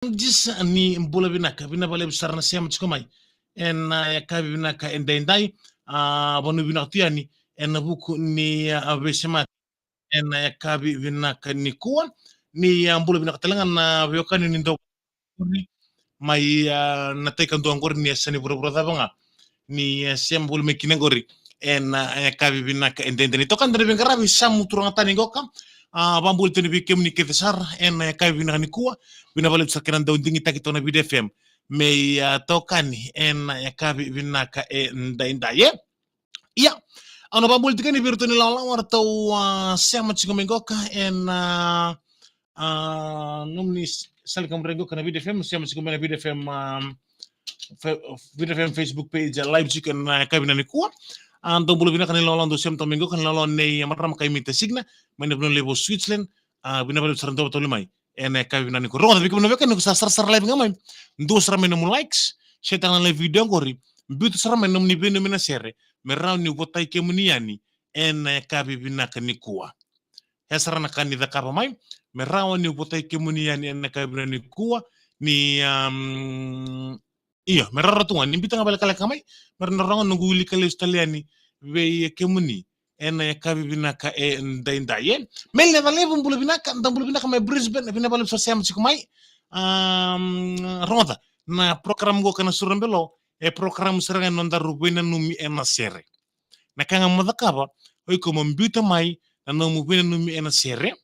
Jis ni mbula binaka binabale bisarna siam chikomai en yakabi binaka en dendai bonu binatiani en buku ni abesema en yakabi binaka ni kuwa ni mbula binaka talangan na biokani ni ndo mai na teka ndo angor ni sani bura banga ni siam bulu mekine gori en yakabi binaka en dendani tokan dari bengarabi samu turang tani goka bambul tani bikem ni ketesar en yakabi binaka ni kuwa binabale bisarkenan daun dingi takitona bidefem me tokani en yakabi binaka ndaye iya ano bambul tikani birtuni lawar tau sama chigomengoka en numni salikam rengo kana bidefem sama chigomena bidefem bidefem Facebook page live chicken yakabi nani kuwa anto bulu bina kan lolon do sem tomingo kan lolon ne maram kay mita signa mane bno lebo Switzerland binabale bisarndo tolimai en yakabi nani ko ronga bikum no bekan ko sar live ngamay ndo sara men mo likes setan le video ngori bitu sara men ni beno mena sere me raw ni wotai ke muniani en yakabi binaka ni kuwa hesara na kan ni dakaba mai me raw ni wotai ke muniani en yakabi nani kuwa ni iya merara tunga ni bitanga bala kala kamai mer narango nungu wili kala ustaliani we kemuni en yakabi binaka ndaye mel ne vale bumbulu binaka ndambulu binaka me Brisbane bina bala so sem sikumai ronda na program go kana surambelo program seranga non daru bina numi en sere na kanga modakaba oy ko mbita mai na no mu bina numi en sere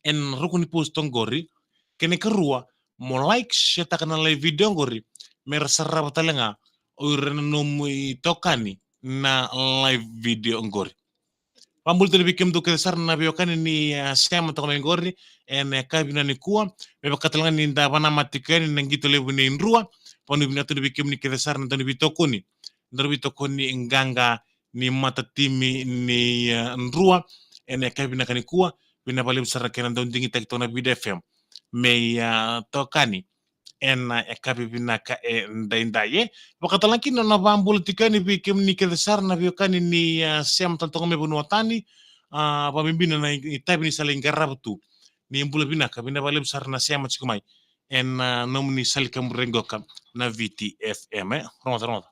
en rukuni post tongori kene kerua mo like sheta kana le video ngori mer sarra talenga o renum tokani na live video ngori pambul tele bikem do kesar na biokani ni skema to ngori en kabina ni kuwa be bakatelanga ni nda bana matikani nangito le bune inrua ponu bina to bikem ni kesar na to bitokoni ndar bitokoni nganga ni matatimi ni nrua en kabina kanikuwa bina bale bisara kenan don dingi taktona bidefem me tokani en yakabi binaka ndaye wakatalanki na bambul tikani bikem ni kedesar na biokani ni sem tantong me bunuatani pamimbina na itabi ni saling garabtu ni mbula binaka bina bale besar na sem chikumai en nomni salikam rengoka na VTFM ronda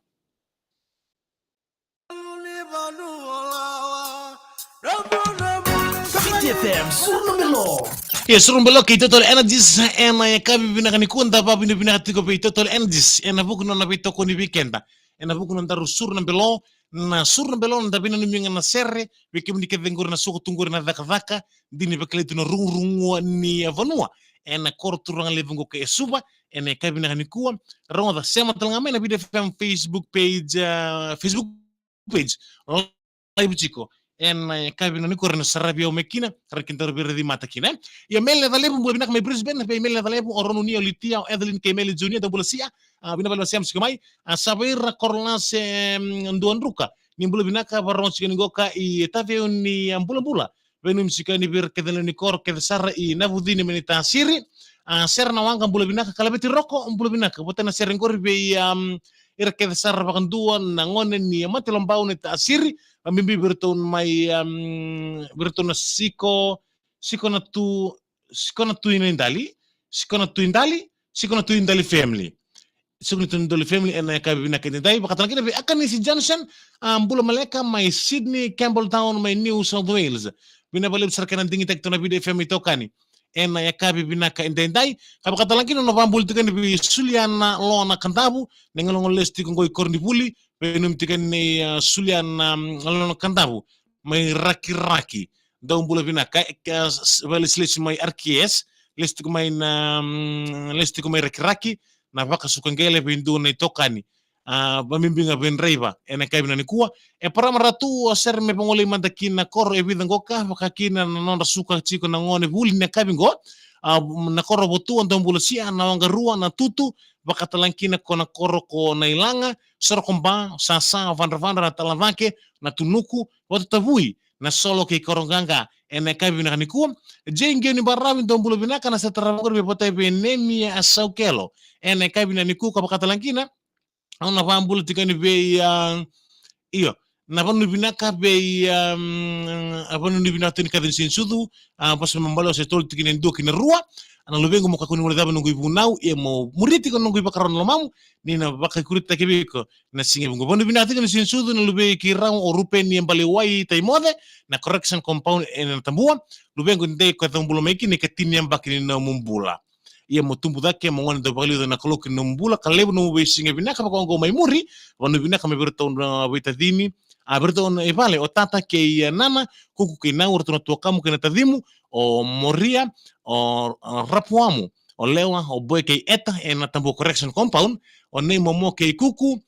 VTFM Surumelo. Yes, rumbelo kay total energies en yakabi binaka ni kunta pa binaka tiko pe total energies en buku no na bito ko ni weekenda en buku no daru sur na belo na sur na belo na bina ni na serre bikim ni kedengur na suku tungur na daka dini bekletu no rung ni vanua en kor turang levungo ke suba en yakabi na ni kuwa ronda sema talanga mena bide Facebook page live chico en kabina ni korna sarabia o mekina rakintar birdi mata kina ya mele vale bu binak me Brisbane be mele vale bu oronu ni olitia Evelyn Kemeli Junior da bulasia bina vale siam sikamai sabair korna se nduan ruka ni bulu binaka baron sikani goka I tave ni ambula benum sikani bir kedele ni kor kedesar I navudini menita siri ser na wanga bulu binaka kalabeti roko bulu binaka botana serengor be ira kedesar bakanduan nangonen ni mati lombau ni tasiri mimbi berton mai berton siko na tu indali siko na tu indali family siko na tu indali family en ka bina ke dai bakatan kina akan si Johnson bula maleka mai Sydney Campbelltown mai New South Wales bina balib sarkanan dingi tek tona bide family tokani en ya kabi bina ka indai kabakatan kina no bambul tikan bi suliana lona kantabu nengalong lesti ngoi korni puli penum tikan ni sulian lona kantabu mai raki daun bula bina ka valis lesi mai arkies lesti ko mai raki na baka sukangele bindu na tokani bamimbinga ben reiba ena kaibina ni kuwa para maratu ser me pangole mandakin na kor e bidan goka baka kina na suka chiko na ngone buli na kabingo na koro botu andong bulasia na wanga rua na tutu baka talankina ko na koro ko na ilanga sorkomba sasa vandra na talavake na tunuku watu tabui na solo ke koronganga ena kabina ni kuwa jenge ni barawi ndong bulu binaka na setara be botai be nemi asaukelo ena kabina ni kuwa baka talankina ona pambulu tikani be iyo na vanu vinaka bei vanu vinaka ni kadin sin sudu pas membalo se tol tikinen do kina rua ana lubengo mo kakuni wala nungu ibunau e mo muriti ko nungu ibakaron lomamu ni na baka kurita kebiko na singe bungo vanu vinaka ni sin sudu na lube ki rang o rupe ni embale wai taimode na correction compound en tambua lubengo ndei ko tambulo meki ni katini ambaki na mumbula ia mo tumbu dake mo ngone do bagli na koloki no mbula kalebu no be singe vinaka pa ko mai muri vanu vinaka me berto na vitadini berto e vale o tata ke nana kuku ke na urto no tokamu ke na tadimu o moria o rapuamu o lewa o boy ke eta e na tambo correction compound o nei momo ke kuku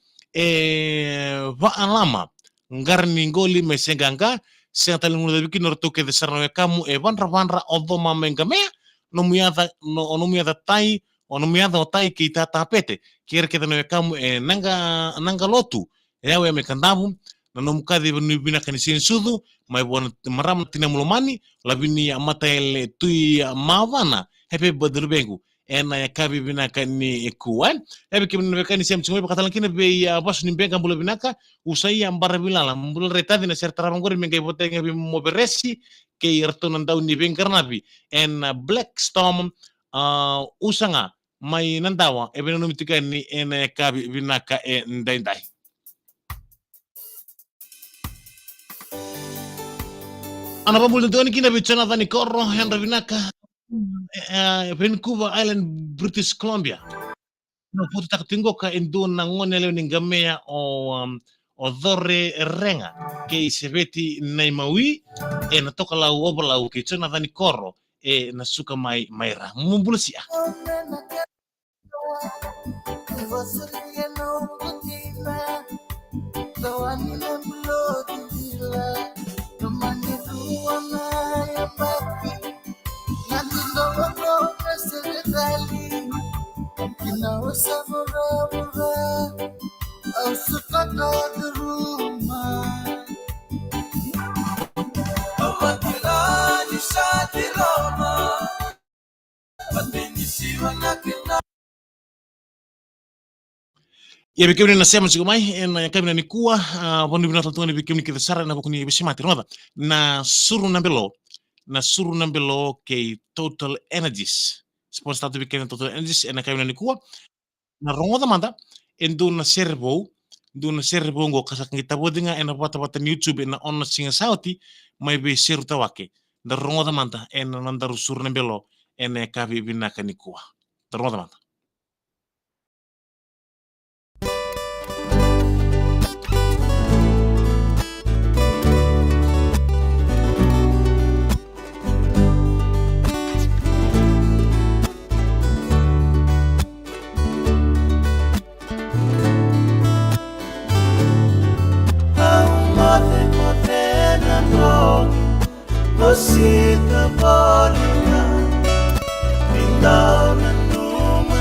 va alama ngarni ngoli me senganga se tali ngulu de bikino to ke de sarno kamu e vanra o do mamengamea no miada tai o no miada o tai ki tata pete kere ke no kamu nanga lotu e awe me kandavu na no mukadi ni bina kan sin sudu mai bon maram tina mulomani labini amata ele tui mavana hepe bodrubengu ena ya kabi bina kan ni ekuan hepe ke bina kan sem chungwe bakatalan kina be bas ni benga bulo binaka usai ambara bilala mbul retadi na sertara mangori mengai botenge bi moberesi ke irto nandau ni bengarnabi en black storm usanga mai nandawa e bina no mitika ni ena kabi binaka e ndai ana pambul doni kina bichana dhani korro Henry Vinaka Vancouver Island British Columbia no puto takatingo ka indo na ngone leo ningamea o dhore renga ke isebeti naimawi na toka lau obalau ke chana dhani korro na suka maira mumbulusia ya bikim ni nasema sigumai na kabina ni kuwa bondi bina tatuani bikim ni kidesara na bokuni bisimati roda na suru nambelo ke Total Energies sponsor tatu bikim Total Energies na kabina ni kuwa na rongoda manda endo na servo ngo kasak ngita bodinga ena pata YouTube na on singa sauti mai be seru tawake na rongoda manda ena nandaru suru nambelo ena kabi bina kanikuwa rongoda manda Musika bolinga Bindau na numa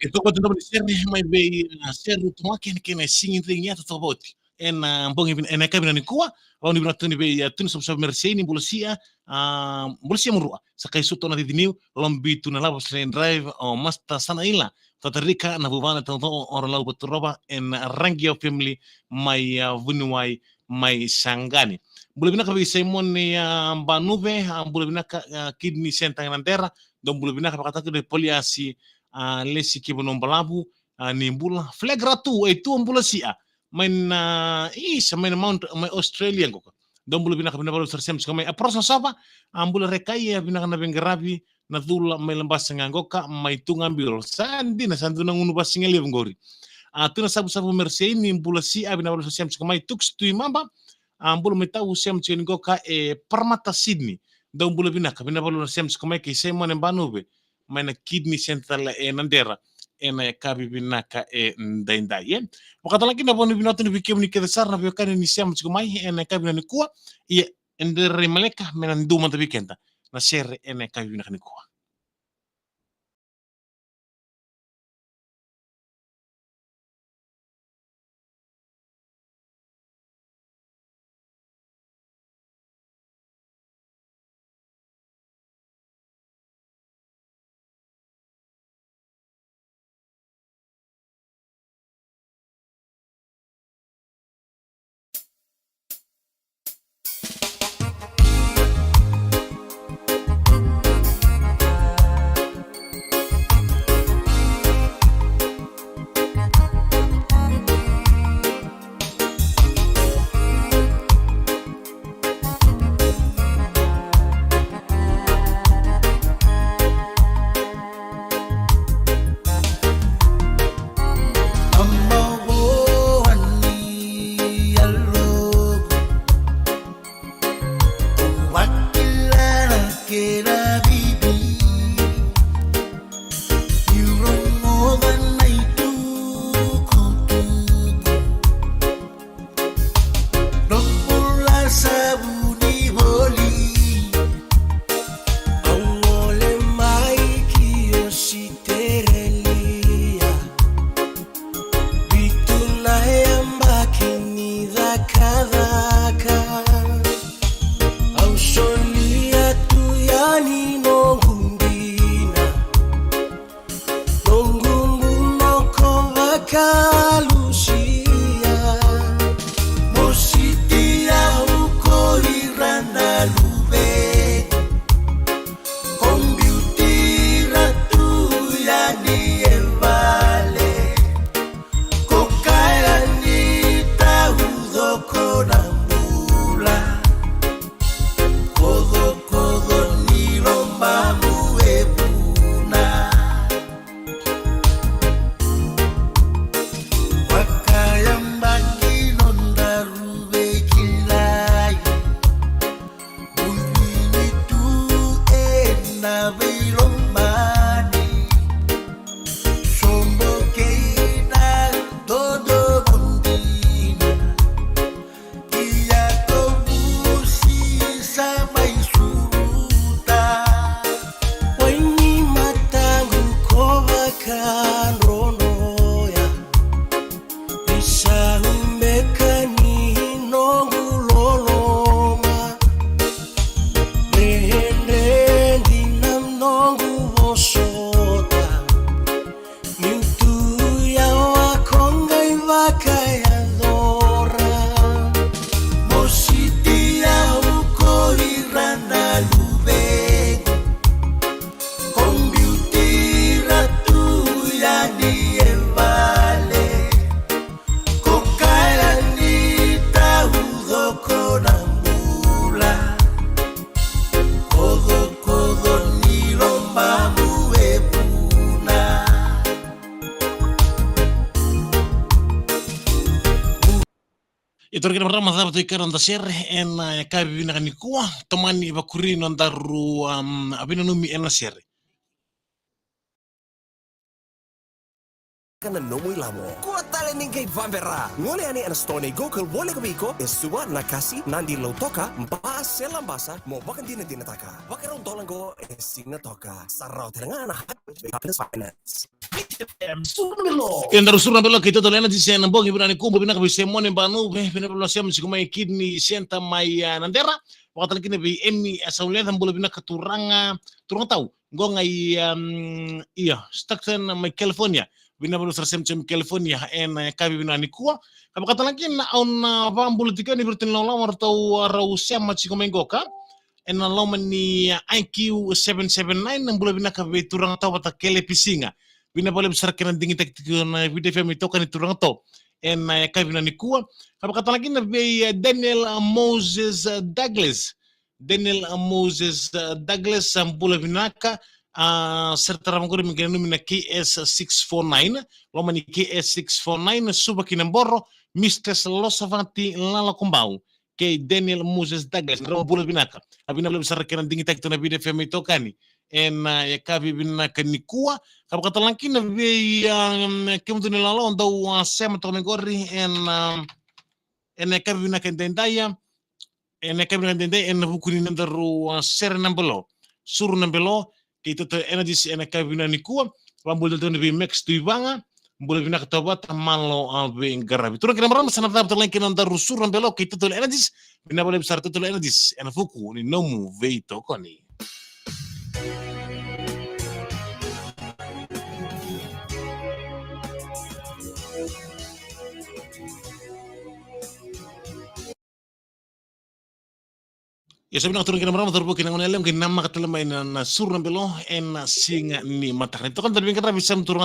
Itu ko tunda sere mai bei sere to wake kene singin ring ya to boti. En bongi bin en kabina ni kuwa, wani bin tuni bei ya tuni sob merseni bulasia, bulasia murua. Sakai suto na didiniu, lombi tuna labo slen drive o masta sana ila. Tatarika na bubana tanto ora lau roba en rangio family mai vunuai mai sangani. Bule bina ka Simon ni banube, bule bina ka kidney sentang nantera, don bule bina ka pakata de poliasi lesi ki bonon balabu ni bula flagratu e tu bula sia main isa main mount mai Australia kok don bula bina ka bina balu sersem mai aprosa sapa bula rekai ya bina kana bengarabi na dula mai lembas ngangoka mai tungambil sandi na sandu na ngunu basinga le ngori tuna sabu sabu merse ni bula sia bina balu sersem mai tux tu mamba bula mai tau sem ngoka e permata Sydney don bula bina ka bina balu sersem mai ke Simon banube mana kidney central e nandera ena e kabi binaka e ndaindai ye wakata lagi na bonu binatu ni bikem ni kedesar na biokane ni siam mai ena kabi na kuwa ye endere maleka mena nduma ta bikenta na sere ena kabi binaka ni kuwa. Itorkina pertama sahabat ikaron tasir en kabi binaka ni kuwa tomani bakurino andaru abina numi en nasir. kana nomoy lamo. Kuat tali ning kay Vambera. Ngole ani an stone gokul wole ko esuwa nakasi nandi lo toka mpa selam basa mo bakan din taka. Bakaron tolang go esing na toka. Sarau teranga na happiness finance. Surumelo. E andare sul bello che tutto l'anno di sen bo che brani kumbo bina kabise mone banu be bina bello siam si kuma kidney senta mai nandera wakata kini be emmi asaulen tan bolo bina katuranga turang tau go ngai iya Stockton mai California bina bello sersem California en kabi bina ni kuwa kabakata lagi na on bambulu tika ni bertin law martau rau siam ma si kuma goka en law ni IQ 779 nan bolo bina kabe turang tau bata kele pisinga bina boleh besar kena dingin tek na video film itu kan itu orang to en kavina ni kuwa kapa kata lagi na be Daniel Moses Douglas ambula binaka serta ramagori mingkena mina KS649 loma ni KS649 suba kinamboro Mr. Losavanti lala kumbau ke Daniel Moses Douglas ambula binaka abina boleh besar kena dingin tek na video film itu kan en kavi binaka ni kuwa kapa kata lagi na be kemudian lala untuk sema tomegori en kavi binaka dendaya en kavi binaka dendaya en bukuni nandaru ser nambelo suru nambelo kita to energies en kavi binaka ni kuwa pambul to be max tuibanga boleh binaka tabat malo be garabi turun kira maram sana tab terlain kina nandaru suru nambelo kita to energies bina boleh besar to energies en fuku ni nomu veito koni. Ya sabi na turun kina marama turbo kina ngonelem kina nama katelema ina na sur na belo en singa ni matah. Itu kan tadi kan bisa turun